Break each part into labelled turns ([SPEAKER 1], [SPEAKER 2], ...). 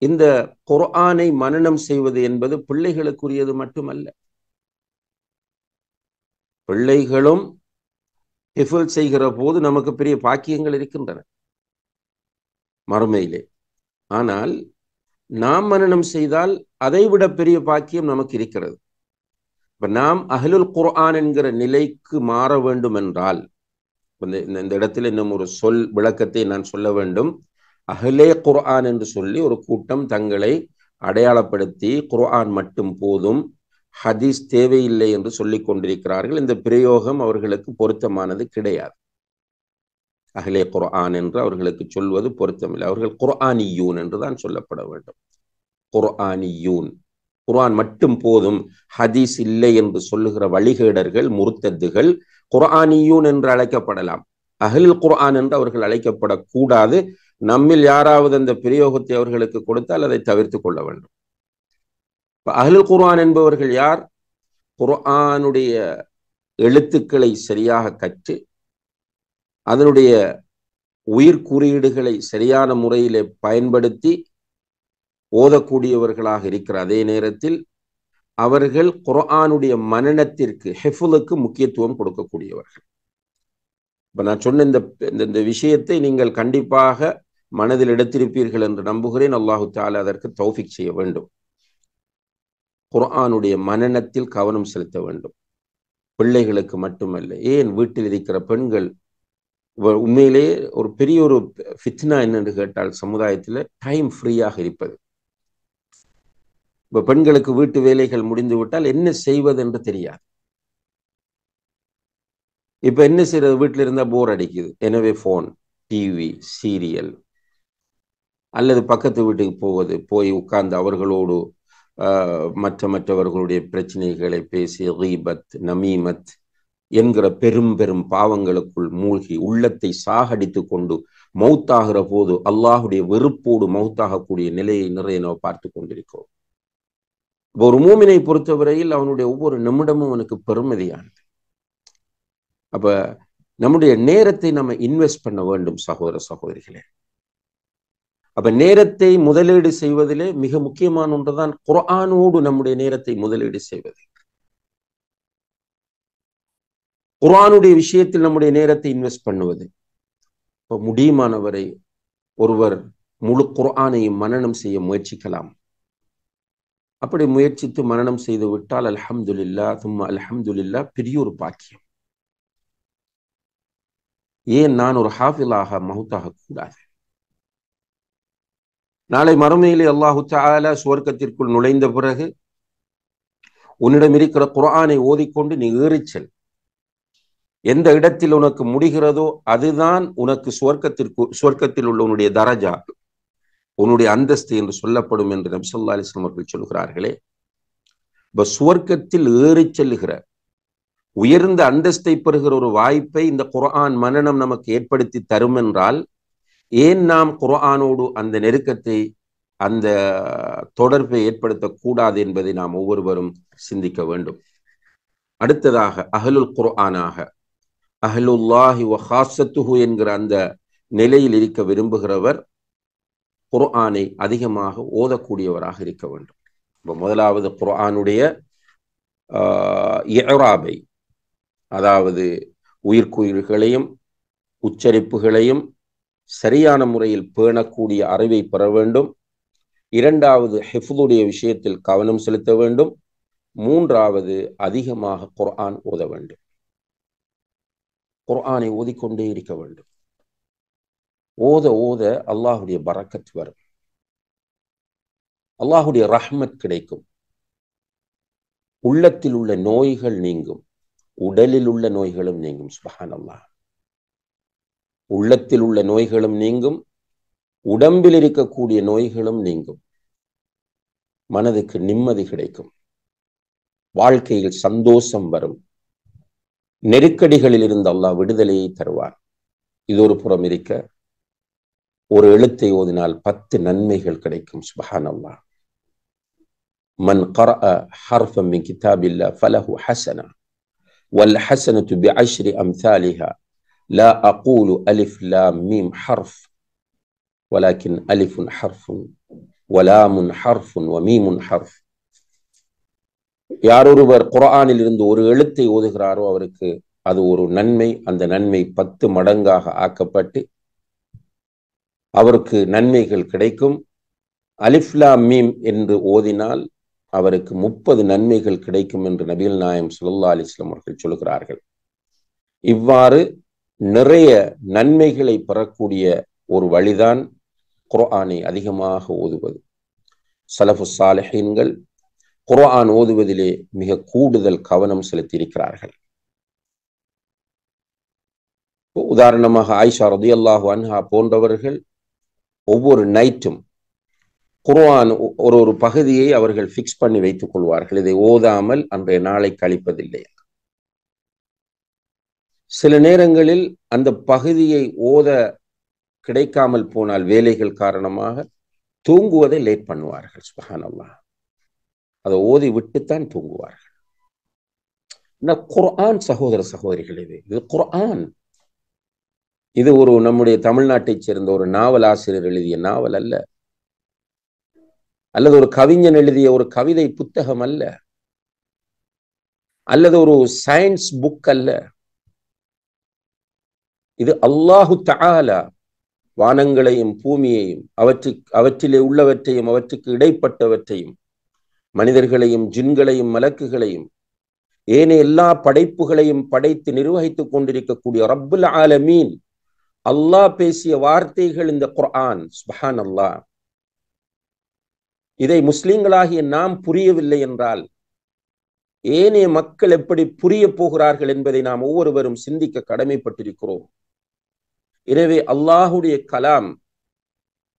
[SPEAKER 1] இந்த குர்ஆனை மனனம் செய்வது என்பது பிள்ளைகளுக்குரியது மட்டுமல்ல. பிள்ளைகளும் ஹிஃப்ல் செய்கிற போது நமக்கு பெரிய பாக்கியங்கள் இருக்கின்றன மறுமையிலே. ஆனால் நாம் மனனம் செய்தால் அதைவிட பெரிய பாக்கியம் நமக்கு இருக்கிறது. இப்ப நாம் அஹ்லுல் குர்ஆன் என்கிற நிலைக்கு மாற வேண்டும் என்றால், இந்த இடத்தில் இன்னும் ஒரு விளக்கத்தை நான் சொல்ல வேண்டும். அஹ்லே குர்ஆன் என்று சொல்லி ஒரு கூட்டம் தங்களை அடையாளப்படுத்தி குர்ஆன் மட்டும் போதும், ஹதீஸ் தேவையில்லை என்று சொல்லிக் கொண்டிருக்கிறார்கள். இந்த பிரயோகம் அவர்களுக்கு பொருத்தமானது கிடையாது. அஹ்லே குர்ஆன் என்று அவர்களுக்கு சொல்வது பொருத்தமில்லை. அவர்கள் குர்ஆனியூன் என்றுதான் சொல்லப்பட வேண்டும். குர்ஆனியூன், குர்ஆன் மட்டும் போதும், ஹதீஸ் இல்லை என்று சொல்லுகிற வழிகேடர்கள், முர்த்தத்துகள் குர்ஆனியூன் என்று அழைக்கப்படலாம். அஹ்லுல் குர்ஆன் என்று அவர்கள் அழைக்கப்படக்கூடாது. நம்மில் யாராவது அந்த பிரயோகத்தை அவர்களுக்கு கொடுத்தால் அதை தவிர்த்து கொள்ள வேண்டும். அஹ்லுல் குர்ஆன் என்பவர்கள் யார்? குர்ஆனுடைய எழுத்துக்களை சரியாக கற்று அதனுடைய உயிர் குறியீடுகளை சரியான முறையிலே பயன்படுத்தி ஓதக்கூடியவர்களாக இருக்கிற அதே நேரத்தில் அவர்கள் குர்ஆனுடைய மனனத்திற்கு, ஹிஃப்லுக்கு முக்கியத்துவம் கொடுக்கக்கூடியவர்கள். இப்ப நான் சொன்ன இந்த விஷயத்தை நீங்கள் கண்டிப்பாக மனதில் எடுத்திருப்பீர்கள் என்று நம்புகிறேன். அல்லாஹு தஆலா அதற்கு தௌஃபீக் செய்ய வேண்டும். குர்ஆனுடைய மனனத்தில் கவனம் செலுத்த வேண்டும். பிள்ளைகளுக்கு மட்டுமல்ல, ஏன் வீட்டில் இருக்கிற பெண்கள், உண்மையிலே ஒரு பெரிய ஒரு ஃபித்னா என்னென்று கேட்டால் சமுதாயத்தில் டைம் ஃப்ரீயாக இருப்பது. இப்ப பெண்களுக்கு வீட்டு வேலைகள் முடிந்து விட்டால் என்ன செய்வது என்று தெரியாது. இப்ப என்ன செய்யறது? வீட்டில் இருந்தா போர் அடிக்குது, எனவே போன், டிவி, சீரியல், அல்லது பக்கத்து வீட்டுக்கு போவது, போய் உட்கார்ந்து அவர்களோடு மற்றவர்களுடைய பிரச்சனைகளை பேசி கீபத், நமீமத் என்கிற பெரும் பெரும் பாவங்களுக்குள் மூழ்கி உள்ளத்தை சாகடித்து கொண்டு மௌத்தாகிற போது அல்லாஹுடைய வெறுப்போடு மௌத்தாகக்கூடிய நிலையை நிறைய நாம் பார்த்து கொண்டிருக்கிறோம். ஒரு மூமினை பொறுத்தவரையில் அவனுடைய ஒவ்வொரு நிமிடமும் அவனுக்கு பெருமதியானது. அப்ப நம்முடைய நேரத்தை நம்ம இன்வெஸ்ட் பண்ண வேண்டும் சகோதர சகோதரிகளே. அப்ப நேரத்தை முதலீடு செய்வதிலே மிக முக்கியமான ஒன்றுதான் குர்ஆனோடு நம்முடைய நேரத்தை முதலீடு செய்வது. குர்ஆனுடைய விஷயத்தில் நம்முடைய நேரத்தை இன்வெஸ்ட் பண்ணுவது. இப்ப முடியுமானவரை ஒருவர் முழு குர்ஆனையும் மனனம் செய்ய முயற்சிக்கலாம். அப்படி முயற்சித்து மனனம் செய்து விட்டால் அல்ஹம்துலில்லாஹ் தும்ம அல்ஹம்துலில்லாஹ் பெரிய ஒரு பாக்கியம். ஏன் நான் ஒரு ஹாஃபிலாக மௌத்தாக கூடாது? நாளை மறுமையிலே அல்லாஹு தஆலா சுவர்க்கத்திற்குள் நுழைந்த பிறகு உன்னிடம் இருக்கிற குர்ஆனை ஓதிக்கொண்டு நீ ஏறிச்சல், எந்த இடத்தில் உனக்கு முடிகிறதோ அதுதான் உனக்கு சுவர்க்கத்தில் உள்ள உன்னுடைய தரஜா, உன்னுடைய அந்தஸ்து என்று சொல்லப்படும் என்று நபி ஸல்லல்லாஹு அலைஹி வஸல்லம் அவர்கள் சொல்கிறார்களே. சுவர்க்கத்தில் ஏறிச் செல்லுகிற உயர்ந்த அந்தஸ்தை பெறுகிற ஒரு வாய்ப்பை இந்த குர்ஆன் மனனம் நமக்கு ஏற்படுத்தி தரும் என்றால், ஏன் நாம் குர்ஆனோடு அந்த நெருக்கத்தை, அந்த தொடர்பை ஏற்படுத்தக்கூடாது என்பதை நாம் ஒவ்வொருவரும் சிந்திக்க வேண்டும். அடுத்ததாக அஹ்லுல் குர்ஆனாக, அஹ்லுல்லாஹி வ ஹாஸத்துஹு என்கிற அந்த நிலையில் இருக்க விரும்புகிறவர் குர்ஆனை அதிகமாக ஓதக்கூடியவராக இருக்க வேண்டும். இப்போ முதலாவது குர்ஆனுடைய இஅராபை, அதாவது உயிர்க்குயிர்களையும் உச்சரிப்புகளையும் சரியான முறையில் பேணக்கூடிய அறிவை பெற வேண்டும். இரண்டாவது ஹிஃப்துடைய விஷயத்தில் கவனம் செலுத்த வேண்டும். மூன்றாவது அதிகமாக குர்ஆன் ஓத வேண்டும். குர்ஆனை ஓதிக்கொண்டே இருக்க வேண்டும். ஓத ஓத அல்லாஹுடைய பரக்கத் வரும், அல்லாஹுடைய ரஹ்மத் கிடைக்கும், உள்ளத்தில் உள்ள நோய்கள் நீங்கும், உடலில் உள்ள நோய்களும் நீங்கும். சுப்ஹானல்லாஹ். உள்ளத்தில் உள்ள நோய்களும் நீங்கும், உடம்பில் இருக்கக்கூடிய நோய்களும் நீங்கும், மனதுக்கு நிம்மதி கிடைக்கும், வாழ்க்கையில் சந்தோஷம் வரும், நெருக்கடிகளில் இருந்து அல்லாஹ் விடுதலையை தருவார். இது ஒரு புறம் இருக்க, ஒரு எழுத்தை ஓதினால் 10 நன்மைகள் கிடைக்கும். சுப்ஹானல்லாஹ். மன் கரஅ ஹர்ஃபன் மின் கிதாபில்லாஹ் ஃபலஹு ஹஸனா வல் ஹஸனத்து பிஅஷ்ரி அம்சாலிஹா லா அகூலு அலிஃப் லாம் மீம் ஹர்ஃப் வலக்கின் அலிஃபுன் ஹர்ஃபுன் வலாமுன் ஹர்ஃபுன் வமீமுன் ஹர்ஃப். யாரொருவர் குர்ஆனில் இருந்து ஒரு எழுத்தை ஓதுகிறாரோ அவருக்கு அது ஒரு நன்மை, அந்த நன்மை 10 மடங்காக ஆக்கப்பட்டு அவருக்கு நன்மைகள் கிடைக்கும். அலிஃப் லாம் மீம் என்று ஓதினால் அவருக்கு 30 நன்மைகள் கிடைக்கும் என்று நபிகள் நாயகம் ஸல்லல்லாஹு அலைஹி வஸல்லம் அவர்கள் சொல்கிறார்கள். இவ்வாறு நிறைய நன்மைகளை பெறக்கூடிய ஒரு வழிதான் குர்ஆனை அதிகமாக ஓதுவது. ஸலஃபு ஸாலிஹீன்கள் குர்ஆன் ஓதுவதிலே மிக கூடுதல் கவனம் செலுத்தியிருக்கிறார்கள். உதாரணமாக ஆயிஷா ரலியல்லாஹு அன்ஹா போன்றவர்கள் ஒவ்வொரு நைட்டும் குர்ஆன் ஒரு பகுதியை அவர்கள் ஃபிக்ஸ் பண்ணி வைத்துக் கொள்வார்கள். இதை ஓதாமல் அன்றைய நாளை கழிப்பதில்லை. சில நேரங்களில் அந்த பகுதியை ஓத கிடைக்காமல் போனால் வேலைகள் காரணமாக தூங்குவதை லேட் பண்ணுவார்கள். சுப்ஹானல்லாஹ், அதை ஓதி விட்டுத்தான் தூங்குவார்கள். குர்ஆன் சகோதர சகோதரிகள், இது குர்ஆன். இது ஒரு நம்முடைய தமிழ்நாட்டைச் சேர்ந்த ஒரு நாவல் ஆசிரியர் எழுதிய நாவல் அல்ல, அல்லது ஒரு கவிஞன் எழுதிய ஒரு கவிதை புத்தகம் அல்ல, அல்லது ஒரு சயின்ஸ் புக் அல்ல. இது அல்லாஹு தஆலா வானங்களையும் பூமியையும் அவற்றிலே உள்ளவற்றையும் அவற்றுக்கு இடைப்பட்டவற்றையும் மனிதர்களையும் ஜின்களையும் மலக்குகளையும் ஏனைய எல்லா படைப்புகளையும் படைத்து நிர்வகித்துக் கொண்டிருக்கக்கூடிய ரப்புல் ஆலமீன் அல்லாஹ் பேசிய வார்த்தைகள் இந்த குர்ஆன். சுப்ஹானல்லாஹ். இதை முஸ்லிம்களாகிய நாம் புரியவில்லை என்றால் ஏனைய மக்கள் எப்படி புரிய போகிறார்கள் என்பதை நாம் ஒவ்வொருவரும் சிந்திக்க கடமைப்பட்டிருக்கிறோம். எனவே அல்லாஹுடைய கலாம்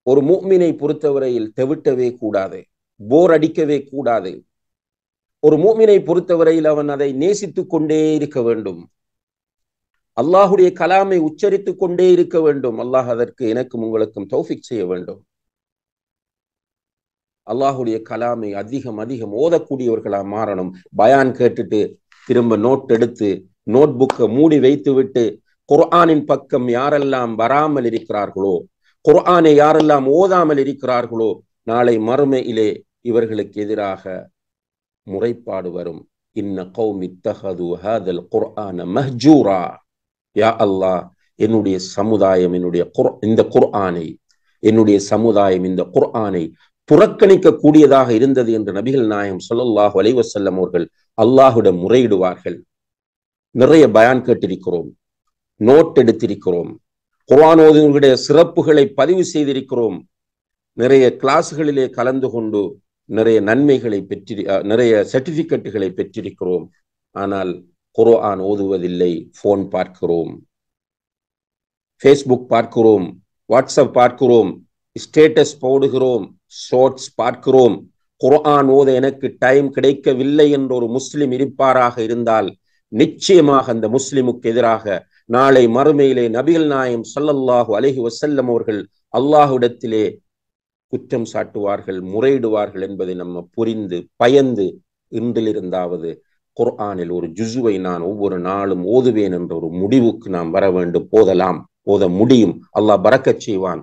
[SPEAKER 1] ஒரு முஃமினை பொறுத்தவரையில் தெவிட்டவே கூடாது, போர் அடிக்கவே கூடாது. ஒரு முஃமினை பொறுத்தவரையில் அவன் அதை நேசித்துக் கொண்டே இருக்க வேண்டும். அல்லாஹுடைய கலாமை உச்சரித்துக் கொண்டே இருக்க வேண்டும். அல்லாஹ் அதற்கு எனக்கும் உங்களுக்கும் தௌஃபீக் செய்ய வேண்டும். அல்லாஹுடைய கலாமை அதிகம் அதிகம் ஓதக்கூடியவர்களா மாறணும். பயான் கேட்டுட்டு திரும்ப நோட் எடுத்து நோட் புக்கை மூடி வைத்து விட்டு குர்ஆனின் பக்கம் யாரெல்லாம் வராமல் இருக்கிறார்களோ, குர்ஆனை யாரெல்லாம் ஓதாமல் இருக்கிறார்களோ, நாளை மறுமையிலே இவர்களுக்கு எதிராக முறைப்பாடு வரும். இன்ன கௌமி இத்தஹது ஹாதல் குர்ஆன மஹ்ஜூரா. யா அல்லாஹ், என்னுடைய சமுதாயம் இந்த குர்ஆனை, என்னுடைய சமுதாயம் இந்த குர்ஆனை புறக்கணிக்க கூடியதாக இருந்தது என்று நபிகள் நாயகம் ஸல்லல்லாஹு அலைஹி வஸல்லம் அவர்கள் அல்லாஹ்விடம் முறையிடுவார்கள். நிறைய பயான் கேட்டிருக்கிறோம், நோட் எடுத்திருக்கிறோம், குர்ஆன் ஓதுவதனுடைய சிறப்புகளை பதிவு செய்திருக்கிறோம், நிறைய கிளாஸ்களிலே கலந்து கொண்டு நிறைய நன்மைகளை நிறைய சர்டிபிகேட்டுகளை பெற்றிருக்கிறோம். ஆனால் குர்ஆன் ஓதுவதில்லை. போன் பார்க்கிறோம், ஃபேஸ்புக் பார்க்கிறோம், வாட்ஸ்அப் பார்க்கிறோம், ஸ்டேட்டஸ் போடுகிறோம், ஷார்ட்ஸ் பார்க்கிறோம். குர்ஆன் ஓத எனக்கு டைம் கிடைக்கவில்லை என்ற ஒரு முஸ்லிம் இருப்பாராக இருந்தால் நிச்சயமாக அந்த முஸ்லிமுக்கு எதிராக நாளை மறுமையிலே நபிகள் நாயகம் ஸல்லல்லாஹு அலைஹி வஸல்லம் அவர்கள் அல்லாஹ்விடத்திலே குற்றம் சாட்டுவார்கள், முறையிடுவார்கள் என்பதை நம்ம புரிந்து பயந்து இன்றிலிருந்தாவது குர்ஆனில் ஒரு ஜுஸுவை நான் ஒவ்வொரு நாளும் ஓதுவேன் என்ற ஒரு முடிவுக்கு நாம் வர வேண்டும். ஓதலாம், ஓத முடியும். அல்லாஹ் பரக்கத் செய்வான்.